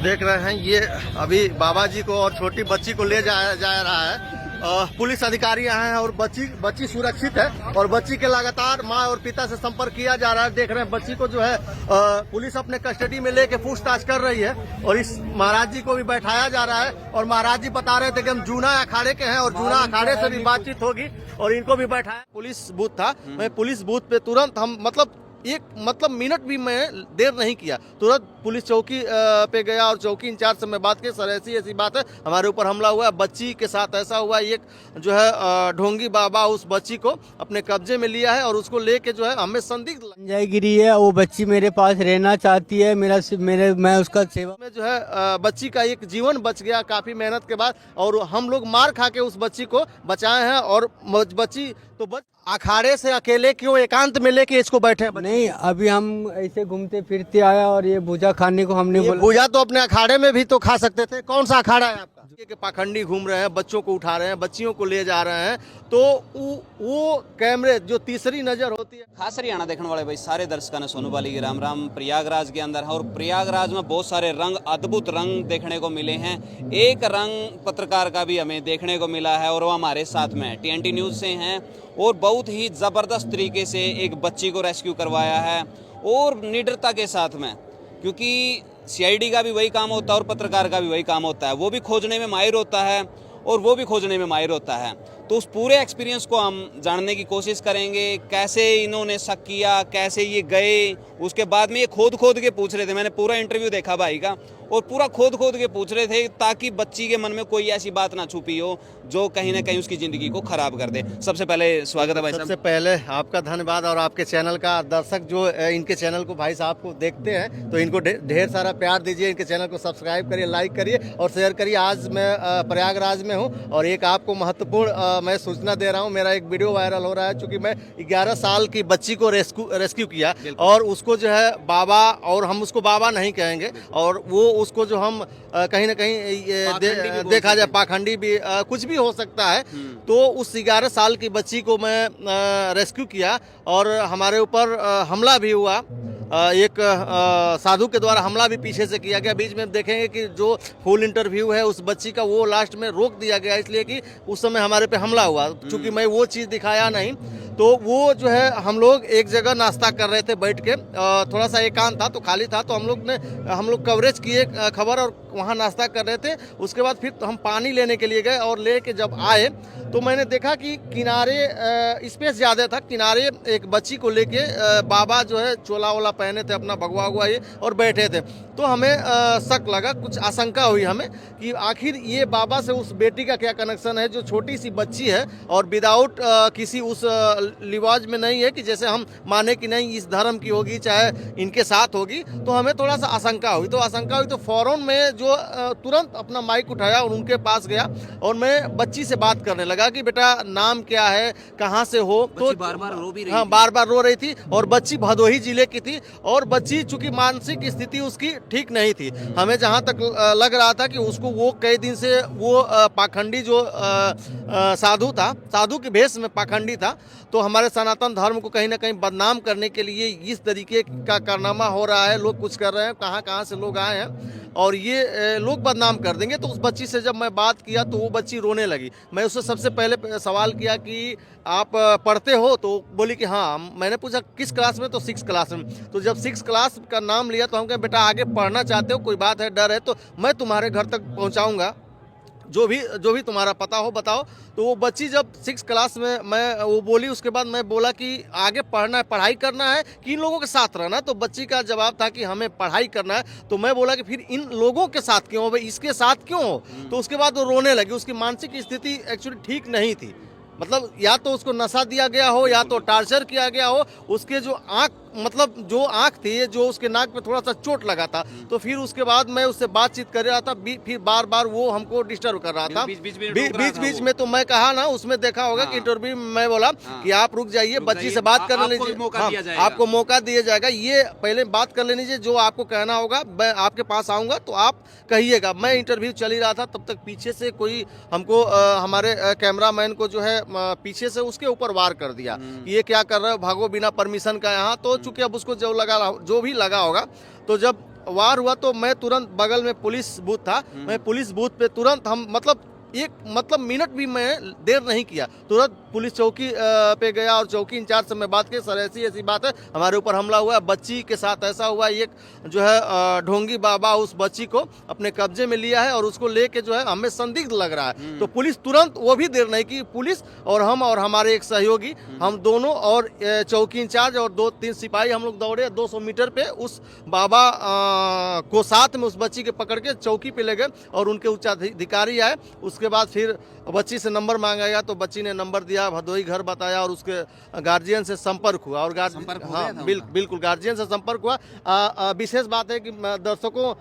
देख रहे हैं ये अभी बाबा जी को और छोटी बच्ची को ले जाया जा रहा है। पुलिस अधिकारी आए हैं और बच्ची सुरक्षित है और बच्ची के लगातार माँ और पिता से संपर्क किया जा रहा है। देख रहे हैं बच्ची को जो है पुलिस अपने कस्टडी में लेके पूछताछ कर रही है और इस महाराज जी को भी बैठाया जा रहा है। और महाराज जी बता रहे थे कि हम जूना अखाड़े के हैं और जूना अखाड़े से भी बातचीत होगी और इनको भी बैठाया। पुलिस बूथ था, मैं पुलिस बूथ पे तुरंत हम मतलब मिनट भी मैं देर नहीं किया, तुरंत पुलिस चौकी पे गया और चौकी इंचार्ज से मैं बात की। सर ऐसी बात है, हमारे ऊपर हमला हुआ है, बच्ची के साथ ऐसा हुआ। एक जो है ढोंगी बाबा उस बच्ची को अपने कब्जे में लिया है और उसको लेके जो है हमें संदिग्ध संजय गिरी है, वो बच्ची मेरे पास रहना चाहती है। मैं उसका सेवा में जो है बच्ची का एक जीवन बच गया काफी मेहनत के बाद और हम लोग मार खा के उस बच्ची को बचाए हैं। और बच्ची तो अखाड़े से अकेले क्यों एकांत में लेके इसको बैठे? नहीं, अभी हम ऐसे घूमते फिरते आया और ये भुजा खाने को हमने बोला। भुजा तो अपने अखाड़े में भी तो खा सकते थे। कौन सा अखाड़ा है आपका? के पाखंडी घूम रहे हैं, बच्चों को उठा रहे हैं, बच्चियों को ले जा रहे हैं। तो वो कैमरे जो तीसरी नजर होती है। खास हरियाणा देखने वाले भाई सारे दर्शकों ने सोनू बाली की राम राम। प्रयागराज के अंदर है और प्रयागराज में बहुत सारे रंग, अद्भुत रंग देखने को मिले हैं। एक रंग पत्रकार का भी हमें देखने को मिला है और वो हमारे साथ में TNT न्यूज़ से हैं और बहुत ही ज़बरदस्त तरीके से एक बच्ची को रेस्क्यू करवाया है और निडरता के साथ में, क्योंकि CID का भी वही काम होता है और पत्रकार का भी वही काम होता है। वो भी खोजने में माहिर होता है और वो भी खोजने में माहिर होता है। तो उस पूरे एक्सपीरियंस को हम जानने की कोशिश करेंगे, कैसे इन्होंने शक किया, कैसे ये गए। उसके बाद में ये खोद के पूछ रहे थे, मैंने पूरा इंटरव्यू देखा भाई का और पूरा खोद के पूछ रहे थे ताकि बच्ची के मन में कोई ऐसी बात ना छुपी हो जो कहीं ना कहीं उसकी ज़िंदगी को ख़राब कर दे। सबसे पहले स्वागत है भाई साहब। सबसे पहले आपका धन्यवाद और आपके चैनल का दर्शक जो इनके चैनल को भाई साहब को देखते हैं तो इनको ढेर सारा प्यार दीजिए। इनके चैनल को सब्सक्राइब करिए, लाइक करिए और शेयर करिए। आज मैं प्रयागराज में हूँ और एक आपको महत्वपूर्ण मैं सूचना दे रहा हूँ। मेरा एक वीडियो वायरल हो रहा है चूँकि मैं 11 साल की बच्ची को रेस्क्यू किया और उसको जो है बाबा, और हम उसको बाबा नहीं कहेंगे, और वो उसको जो हम कहीं ना कहीं देखा जाए पाखंडी भी कुछ भी हो सकता है। तो उस 11 साल की बच्ची को मैं रेस्क्यू किया और हमारे ऊपर हमला भी हुआ। एक साधु के द्वारा हमला भी पीछे से किया गया। बीच में देखेंगे कि जो फुल इंटरव्यू है उस बच्ची का वो लास्ट में रोक दिया गया इसलिए कि उस समय हमारे पे हमला हुआ। चूंकि मैं वो चीज़ दिखाया नहीं तो वो जो है हम लोग एक जगह नाश्ता कर रहे थे बैठ के, थोड़ा सा एकांत था तो खाली था, तो हम लोग कवरेज किए खबर और वहाँ नाश्ता कर रहे थे। उसके बाद फिर हम पानी लेने के लिए गए और लेके जब आए तो मैंने देखा कि किनारे स्पेस ज़्यादा था, किनारे एक बच्ची को लेके बाबा जो है चोला वोला पहने थे अपना भगवा हुआ ये और बैठे थे। तो हमें शक लगा, कुछ आशंका हुई हमें कि आखिर ये बाबा से उस बेटी का क्या कनेक्शन है जो छोटी सी बच्ची है और विदाउट किसी उस लिवाज में नहीं है कि जैसे हम माने कि नहीं इस धर्म की होगी चाहे इनके साथ होगी। तो हमें थोड़ा सा आशंका हुई तो फौरन में जो तुरंत अपना माइक उठाया और उनके पास गया और मैं बच्ची से बात करने लगा कि बेटा नाम क्या है, कहाँ से हो। तो बार बार रो भी रही, हाँ बार बार रो रही थी और बच्ची भदोही जिले की थी और बच्ची चूंकि मानसिक स्थिति उसकी ठीक नहीं थी। हमें जहाँ तक लग रहा था कि उसको वो कई दिन से वो पाखंडी जो साधु था, साधु के भेष में पाखंडी था, तो हमारे सनातन धर्म को कहीं ना कहीं बदनाम करने के लिए इस तरीके का कारनामा हो रहा है। लोग कुछ कर रहे हैं, कहाँ से लोग आए हैं और ये लोग बदनाम कर देंगे। तो उस बच्ची से जब मैं बात किया तो वो बच्ची रोने लगी। मैं उससे सबसे पहले सवाल किया कि आप पढ़ते हो? तो बोली कि हाँ। मैंने पूछा किस क्लास में? तो 6 क्लास में। तो जब 6 क्लास का नाम लिया तो हम कहे बेटा आगे पढ़ना चाहते हो, कोई बात है, डर है तो मैं तुम्हारे घर तक पहुँचाऊँगा, जो भी तुम्हारा पता हो बताओ। तो वो बच्ची जब 6 क्लास में मैं वो बोली, उसके बाद मैं बोला कि आगे पढ़ना है, पढ़ाई करना है कि इन लोगों के साथ रहना? तो बच्ची का जवाब था कि हमें पढ़ाई करना है। तो मैं बोला कि फिर इन लोगों के साथ क्यों हो भाई, इसके साथ क्यों हो? तो उसके बाद वो रोने लगी। उसकी मानसिक स्थिति एक्चुअली ठीक नहीं थी, मतलब या तो उसको नशा दिया गया हो या तो टार्चर किया गया हो। उसके जो आँख थी, जो उसके नाक पे थोड़ा सा चोट लगा था। तो फिर उसके बाद मैं उससे बातचीत कर रहा था, फिर बार बार वो हमको डिस्टर्ब कर रहा था बीच में। तो मैं कहा ना, उसमें देखा होगा कि इंटरव्यू में मैं बोला कि आप रुक जाइए, बच्ची से बात कर लीजिए, आपको मौका दिया जाएगा, ये पहले बात कर लेनी चाहिए, जो आपको कहना होगा मैं आपके पास आऊँगा तो आप कहिएगा। मैं इंटरव्यू चल ही रहा था, तब तक पीछे से कोई हमको हमारे कैमरामैन को जो है पीछे से उसके ऊपर वार कर दिया, ये क्या कर रहे हो, भागो बिना परमिशन का यहाँ। तो चूंकि अब उसको जो भी लगा होगा, तो जब वार हुआ तो मैं तुरंत, बगल में पुलिस बूथ था, मैं पुलिस बूथ पे तुरंत, हम मतलब मिनट भी मैं देर नहीं किया, तुरंत पुलिस चौकी पे गया और चौकी इंचार्ज से मैं बात की, सर ऐसी ऐसी बात है, हमारे ऊपर हमला हुआ है, बच्ची के साथ ऐसा हुआ, एक जो है ढोंगी बाबा उस बच्ची को अपने कब्जे में लिया है और उसको लेके जो है हमें संदिग्ध लग रहा है। तो पुलिस तुरंत, वो भी देर नहीं की, पुलिस और हम और हमारे एक सहयोगी, हम दोनों और चौकी इंचार्ज और 2-3 सिपाही, हम लोग दौड़े 200 मीटर पे उस बाबा को साथ में उस बच्ची के पकड़ के चौकी पे ले गए और उनके उच्चाधिकारी आए। उसके बाद फिर बच्ची से नंबर मांगा गया तो बच्ची ने नंबर दिया, भदोही घर बताया और उसके गार्जियन से संपर्क हुआ और बिल्कुल गार्जियन से संपर्क हुआ। विशेष बात है कि दर्शकों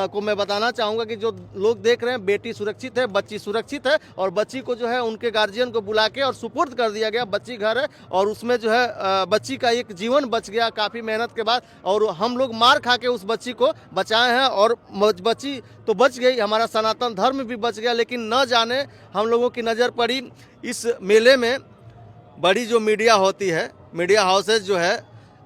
को मैं बताना चाहूँगा कि जो लोग देख रहे हैं, बेटी सुरक्षित है, बच्ची सुरक्षित है और बच्ची को जो है उनके गार्जियन को बुला के और सुपुर्द कर दिया गया। बच्ची घर है और उसमें जो है बच्ची का एक जीवन बच गया काफ़ी मेहनत के बाद, और हम लोग मार खा के उस बच्ची को बचाए हैं और बच्ची तो बच गई, हमारा सनातन धर्म भी बच गया। लेकिन न जाने हम लोगों की नज़र पड़ी इस मेले में बड़ी जो मीडिया होती है, मीडिया हाउसेज जो है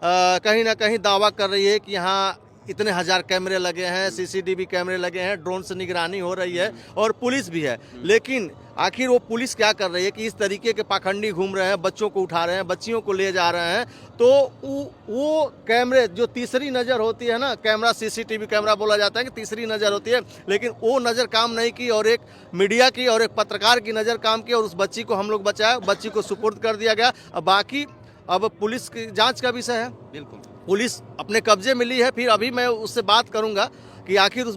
कहीं ना कहीं दावा कर रही है कि यहाँ इतने हजार कैमरे लगे हैं, सीसीटीवी कैमरे लगे हैं, ड्रोन से निगरानी हो रही है और पुलिस भी है। लेकिन आखिर वो पुलिस क्या कर रही है कि इस तरीके के पाखंडी घूम रहे हैं, बच्चों को उठा रहे हैं, बच्चियों को ले जा रहे हैं। तो वो कैमरे जो तीसरी नज़र होती है ना, कैमरा सीसीटीवी कैमरा बोला जाता है कि तीसरी नज़र होती है, लेकिन वो नज़र काम नहीं की और एक मीडिया की और एक पत्रकार की नज़र काम की और उस बच्ची को हम लोग बचाए, बच्ची को सुपुर्द कर दिया गया। अब बाकी अब पुलिस की जांच का विषय है। बिल्कुल, पुलिस अपने कब्जे में ली है, फिर अभी मैं उससे बात करूंगा कि आखिर उस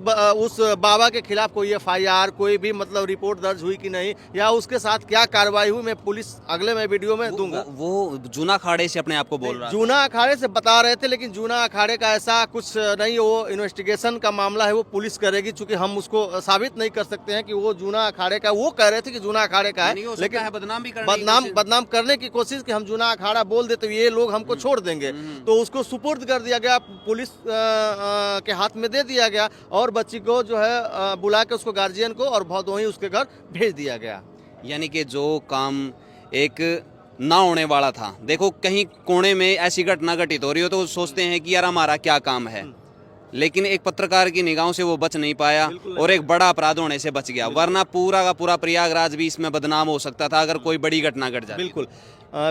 बाबा के खिलाफ कोई FIR, कोई भी मतलब रिपोर्ट दर्ज हुई कि नहीं, या उसके साथ क्या कार्रवाई हुई, मैं पुलिस अगले मैं वीडियो में दूंगा। वो जूना अखाड़े से अपने आप को बोल रहा है। जूना अखाड़े से बता रहे थे, लेकिन जूना अखाड़े का ऐसा कुछ नहीं, वो इन्वेस्टिगेशन का मामला है, वो पुलिस करेगी, चूंकि हम उसको साबित नहीं कर सकते हैं कि वो जूना अखाड़े का, वो कह रहे थे कि जूना अखाड़े का है, लेकिन बदनाम करने की कोशिश कि हम जूना अखाड़ा बोल देते ये लोग हमको छोड़ देंगे, तो उसको सुपुर्द कर दिया गया, पुलिस के हाथ में दे दिया गया और बच्ची को जो है बुला के उसको गार्जियन को और भदोही उसके घर भेज दिया गया। यानी कि जो काम एक ना होने वाला था, देखो कहीं कोने में ऐसी घटना घटित हो रही हो तो सोचते हैं कि यार हमारा क्या काम है, लेकिन एक पत्रकार की निगाहों से वो बच नहीं पाया और एक बड़ा अपराध होने से बच गया, वरना पूरा का पूरा प्रयागराज भी इसमें बदनाम हो सकता था अगर कोई बड़ी घटना घट जाती।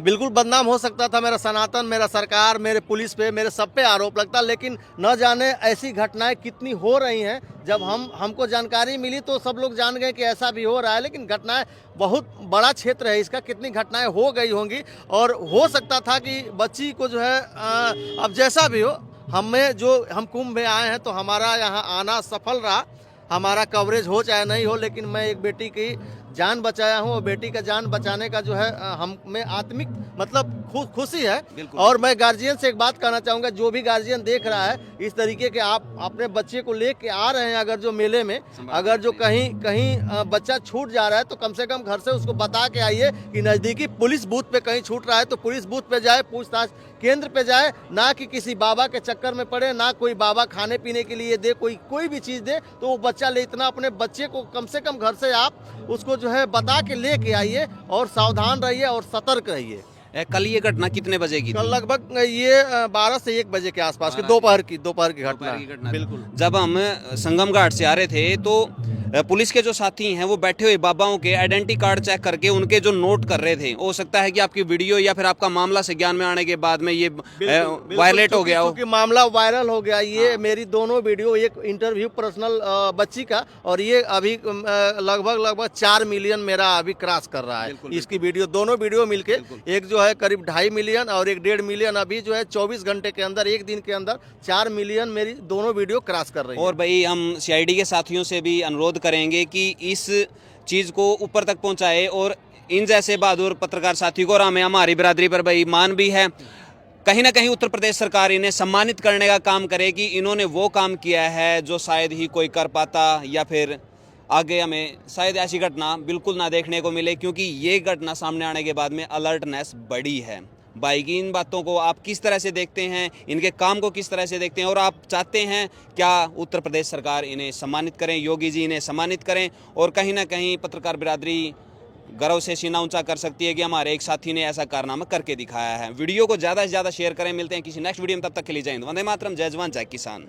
बिल्कुल बदनाम हो सकता था। मेरा सनातन, मेरा सरकार, मेरे पुलिस पे, मेरे सब पे आरोप लगता, लेकिन न जाने ऐसी घटनाएं कितनी हो रही हैं। जब हमको जानकारी मिली तो सब लोग जान गए कि ऐसा भी हो रहा है, लेकिन घटनाएं, बहुत बड़ा क्षेत्र है इसका, कितनी घटनाएं हो गई होंगी और हो सकता था कि बच्ची को जो है अब जैसा भी हो, हम कुंभ में आए हैं तो हमारा यहाँ आना सफल रहा, हमारा कवरेज हो चाहे नहीं हो, लेकिन मैं एक बेटी की जान बचाया हूँ और बेटी का जान बचाने का जो है हम में आत्मिक मतलब खुशी है। और मैं गार्जियन से एक बात कहना चाहूँगा, जो भी गार्जियन देख रहा है इस तरीके के, आप अपने बच्चे को लेके आ रहे हैं, अगर जो मेले में अगर जो कहीं बच्चा छूट जा रहा है तो कम से कम घर से उसको बता के आइए कि नज़दीकी पुलिस बूथ पे कहीं छूट रहा है तो पुलिस बूथ पे जाए, पूछताछ केंद्र पे जाए, ना कि किसी बाबा के चक्कर में पड़े, ना कोई बाबा खाने पीने के लिए दे, कोई भी चीज़ दे तो वो बच्चा ले। इतना अपने बच्चे को कम से कम घर से आप उसको जो है बता के लेके आइए और सावधान रहिए और सतर्क रहिए। कल ये घटना कितने बजे की? कल लगभग ये 12 से 1 बजे के आसपास की दोपहर की घटना। बिल्कुल, जब हम संगम घाट से आ रहे थे तो पुलिस के जो साथी हैं वो बैठे हुए बाबाओं के आइडेंटिटी कार्ड चेक करके उनके जो नोट कर रहे थे, हो सकता है कि आपकी वीडियो या फिर आपका मामला से ज्ञान में आने के बाद में ये वायलेट हो गया हो, क्योंकि मामला वायरल हो गया। ये मेरी दोनों वीडियो, एक इंटरव्यू पर्सनल बच्ची का और ये अभी लगभग 4 मिलियन मेरा अभी क्रॉस कर रहा है इसकी वीडियो, दोनों वीडियो मिलके एक जो है करीब 2.5 मिलियन और एक 1.5 मिलियन अभी जो है 24 घंटे के अंदर, एक दिन के अंदर 4 मिलियन मेरी दोनों वीडियो क्रॉस कर रही है। और भाई हम CID के साथियों से भी अनुरोध करेंगे कि इस चीज को ऊपर तक पहुंचाए और इन जैसे बहादुर पत्रकार साथियों को, और हमें हमारी बिरादरी पर भाई मान भी है, कहीं ना कहीं उत्तर प्रदेश सरकार इन्हें सम्मानित करने का काम करे कि इन्होंने वो काम किया है जो शायद ही कोई कर पाता, या फिर आगे हमें शायद ऐसी घटना बिल्कुल ना देखने को मिले, क्योंकि ये घटना सामने आने के बाद में अलर्टनेस बढ़ी है। बाइकी इन बातों को आप किस तरह से देखते हैं, इनके काम को किस तरह से देखते हैं, और आप चाहते हैं क्या उत्तर प्रदेश सरकार इन्हें सम्मानित करें, योगी जी इन्हें सम्मानित करें, और कहीं ना कहीं पत्रकार बिरादरी गर्व से सीना ऊंचा कर सकती है कि हमारे एक साथी ने ऐसा कारनामा करके दिखाया है। वीडियो को ज़्यादा से ज़्यादा शेयर करें। मिलते हैं किसी नेक्स्ट वीडियो में, तब तक के लिए जय हिंद, वंदे मातरम, जय जवान जय किसान।